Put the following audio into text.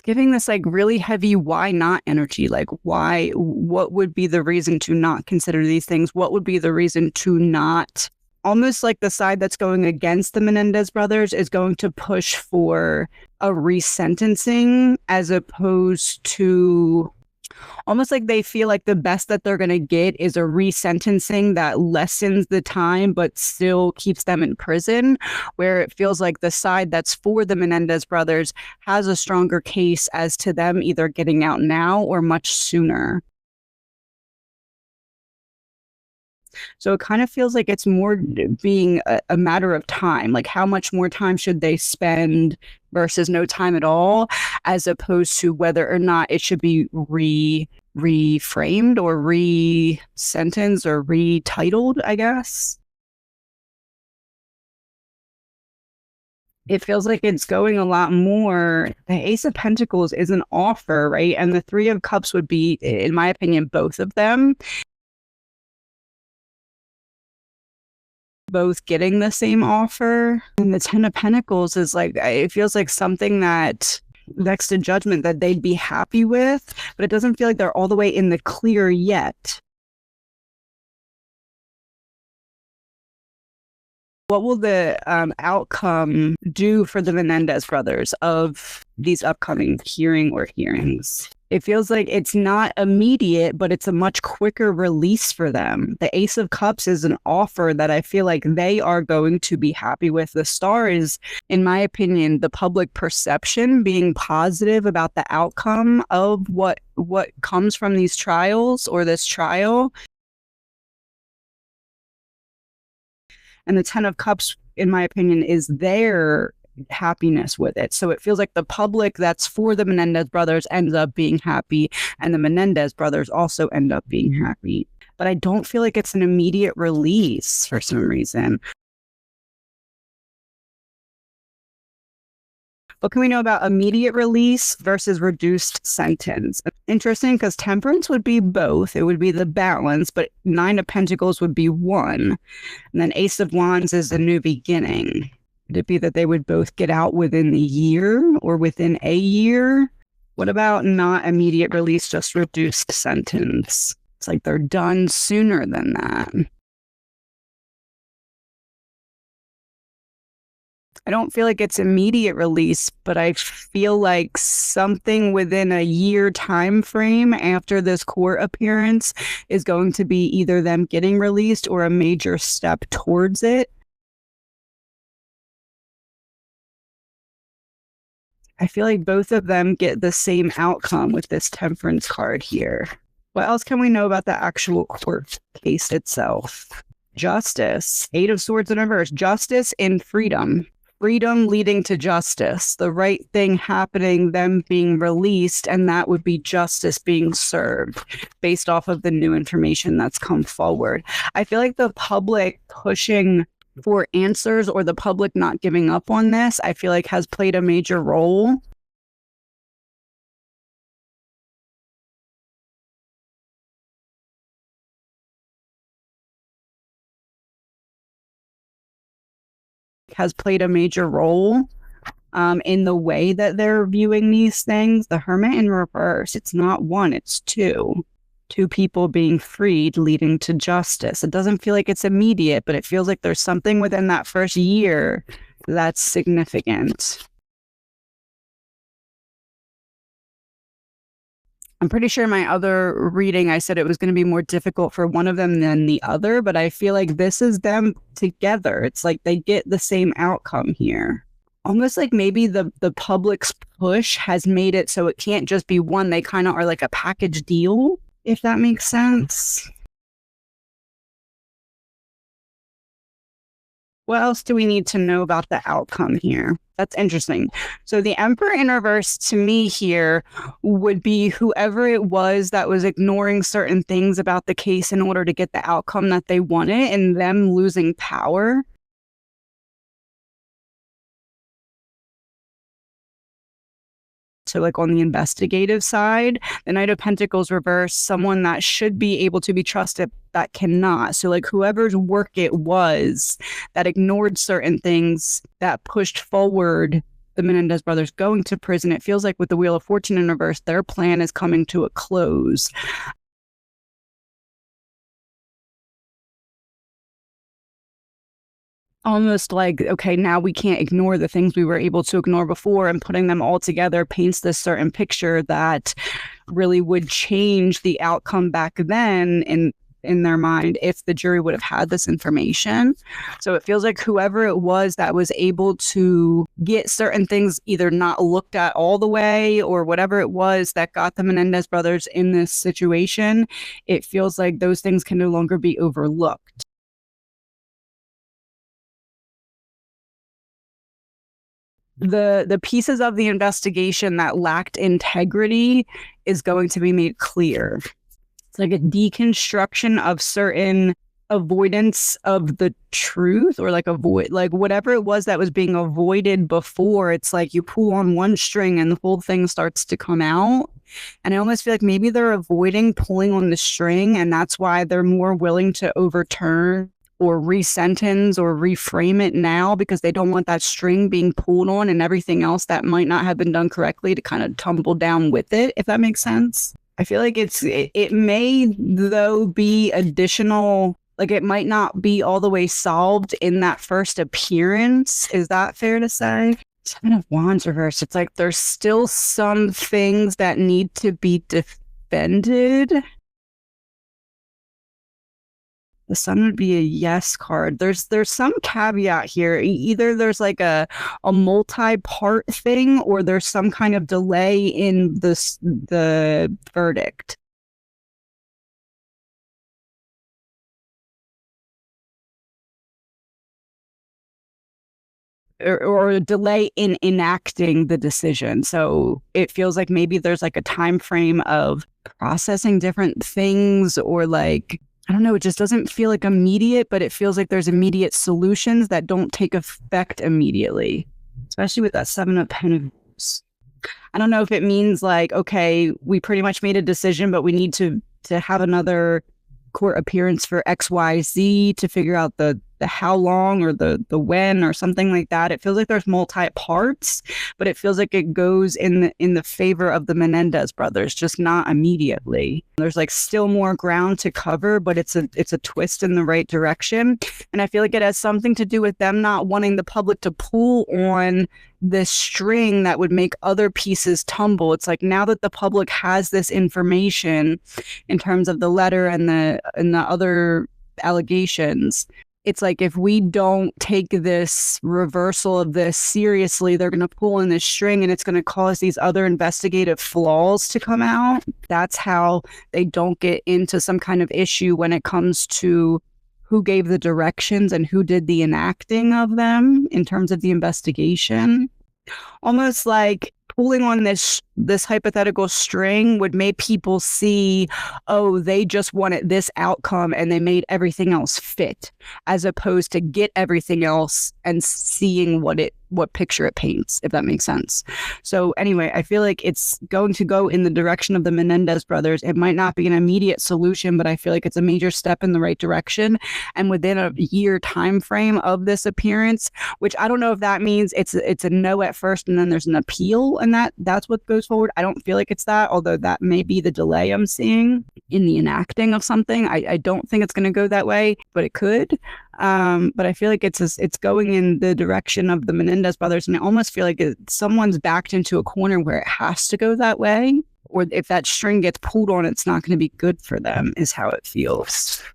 giving this like really heavy why not energy. Like what would be the reason to not consider these things? What would be the reason to not, almost like the side that's going against the Menendez brothers is going to push for a resentencing, as opposed to almost like they feel like the best that they're going to get is a resentencing that lessens the time but still keeps them in prison, where it feels like the side that's for the Menendez brothers has a stronger case as to them either getting out now or much sooner. So it kind of feels like it's more being a matter of time, like how much more time should they spend versus no time at all, as opposed to whether or not it should be reframed or re-sentenced or retitled, I guess. It feels like it's going a lot more. The Ace of Pentacles is an offer, right? And the Three of Cups would be, in my opinion, both of them. Both getting the same offer. And the Ten of Pentacles is like, it feels like something that next to Judgment that they'd be happy with, but it doesn't feel like they're all the way in the clear yet. What will the outcome do for the Menendez brothers of these upcoming hearings? It feels like it's not immediate, but it's a much quicker release for them. The Ace of Cups is an offer that I feel like they are going to be happy with. The Star is, in my opinion, the public perception being positive about the outcome of what comes from these trials or this trial. And the Ten of Cups, in my opinion, is their happiness with it. So it feels like the public that's for the Menendez brothers ends up being happy, and the Menendez brothers also end up being happy. But I don't feel like it's an immediate release for some reason. What can we know about immediate release versus reduced sentence? Interesting, because Temperance would be both. It would be the balance, but Nine of Pentacles would be one. And then Ace of Wands is a new beginning. Would it be that they would both get out within the year or within a year? What about not immediate release, just reduced sentence? It's like they're done sooner than that. I don't feel like it's immediate release, but I feel like something within a year time frame after this court appearance is going to be either them getting released or a major step towards it. I feel like both of them get the same outcome with this Temperance card here. What else can we know about the actual court case itself? Justice, Eight of Swords in reverse, justice and freedom. Freedom leading to justice, the right thing happening, them being released, and that would be justice being served based off of the new information that's come forward. I feel like the public pushing for answers or the public not giving up on this, I feel like has played a major role. Has played a major role in the way that they're viewing these things. The Hermit in reverse, it's not one, it's two. Two people being freed leading to justice. It doesn't feel like it's immediate, but it feels like there's something within that first year that's significant. I'm pretty sure in my other reading, I said it was going to be more difficult for one of them than the other, but I feel like this is them together. It's like they get the same outcome here. Almost like maybe the public's push has made it so it can't just be one. They kind of are like a package deal, if that makes sense. What else do we need to know about the outcome here? That's interesting. So the Emperor in reverse to me here would be whoever it was that was ignoring certain things about the case in order to get the outcome that they wanted, and them losing power. So like on the investigative side, the Knight of Pentacles reverse, someone that should be able to be trusted that cannot. So like whoever's work it was that ignored certain things, that pushed forward the Menendez brothers going to prison, it feels like with the Wheel of Fortune in reverse, their plan is coming to a close. Almost like, okay, now we can't ignore the things we were able to ignore before, and putting them all together paints this certain picture that really would change the outcome back then in their mind if the jury would have had this information. So it feels like whoever it was that was able to get certain things either not looked at all the way, or whatever it was that got the Menendez brothers in this situation, it feels like those things can no longer be overlooked. The pieces of the investigation that lacked integrity is going to be made clear. It's like a deconstruction of certain avoidance of the truth, or like whatever it was that was being avoided before. It's like you pull on one string and the whole thing starts to come out. And I almost feel like maybe they're avoiding pulling on the string, and that's why they're more willing to overturn or resentence or reframe it now, because they don't want that string being pulled on and everything else that might not have been done correctly to kind of tumble down with it, if that makes sense. I feel like it may, though, be additional, like it might not be all the way solved in that first appearance. Is that fair to say? Seven of Wands reversed. It's like there's still some things that need to be defended. The Sun would be a yes card. There's some caveat here. Either there's like a multi-part thing, or there's some kind of delay in the verdict. Or a delay in enacting the decision. So it feels like maybe there's like a time frame of processing different things, or like, I don't know, it just doesn't feel like immediate, but it feels like there's immediate solutions that don't take effect immediately, especially with that Seven of Pentacles. I don't know if it means like, okay, we pretty much made a decision, but we need to have another court appearance for XYZ to figure out the how long, or the when, or something like that. It feels like there's multi-parts, but it feels like it goes in the favor of the Menendez brothers, just not immediately. There's like still more ground to cover, but it's a twist in the right direction. And I feel like it has something to do with them not wanting the public to pull on this string that would make other pieces tumble. It's like, now that the public has this information in terms of the letter and the other allegations, it's like, if we don't take this reversal of this seriously, they're going to pull in this string, and it's going to cause these other investigative flaws to come out. That's how they don't get into some kind of issue when it comes to who gave the directions and who did the enacting of them in terms of the investigation. Almost like pulling on this hypothetical string would make people see, oh, they just wanted this outcome and they made everything else fit, as opposed to get everything else and seeing what picture it paints, if that makes sense. So anyway, I feel like it's going to go in the direction of the Menendez brothers. It might not be an immediate solution, but I feel like it's a major step in the right direction. And within a year time frame of this appearance, which I don't know if that means it's a no at first and then there's an appeal, and that's what goes forward. I don't feel like it's that, although that may be the delay I'm seeing in the enacting of something. I don't think it's going to go that way, but it could. But I feel like it's going in the direction of the Menendez brothers, and I almost feel like someone's backed into a corner where it has to go that way, or if that string gets pulled on, it's not going to be good for them, is how it feels.